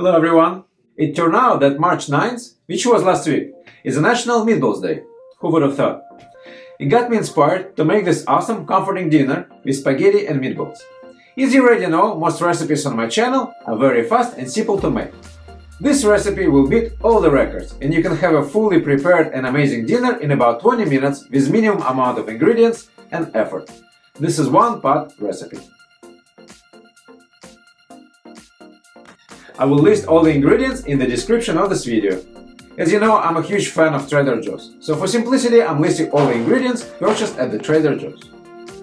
Hello everyone! It turned out that March 9th, which was last week, is a National Meatballs Day. Who would have thought? It got me inspired to make this awesome, comforting dinner with spaghetti and meatballs. As you already know, most recipes on my channel are very fast and simple to make. This recipe will beat all the records, and you can have a fully prepared and amazing dinner in about 20 minutes with minimum amount of ingredients and effort. This is one-pot recipe. I will list all the ingredients in the description of this video. As you know, I'm a huge fan of Trader Joe's, so for simplicity I'm listing all the ingredients purchased at the Trader Joe's.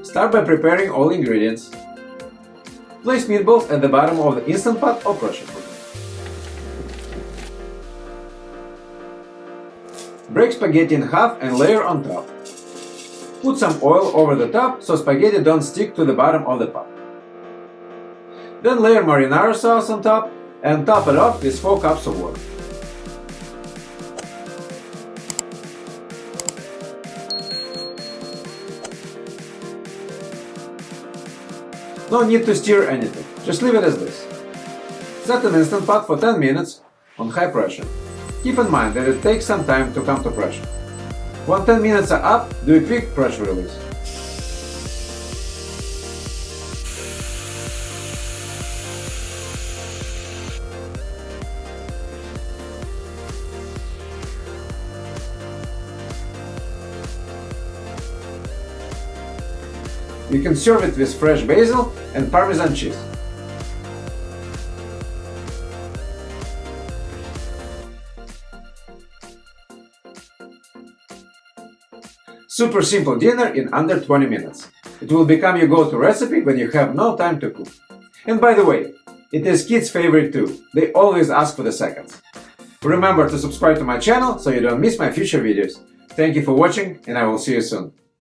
Start by preparing all ingredients. Place meatballs at the bottom of the Instant Pot or pressure cooker. Break spaghetti in half and layer on top. Put some oil over the top so spaghetti don't stick to the bottom of the pot. Then layer marinara sauce on top and top it off with 4 cups of water. No need to stir anything, just leave it as this. Set an Instant Pot for 10 minutes on high pressure. Keep in mind that it takes some time to come to pressure. When 10 minutes are up, do a quick pressure release. You can serve it with fresh basil and Parmesan cheese. Super simple dinner in under 20 minutes. It will become your go-to recipe when you have no time to cook. And by the way, it is kids' favorite too. They always ask for the seconds. Remember to subscribe to my channel so you don't miss my future videos. Thank you for watching, and I will see you soon.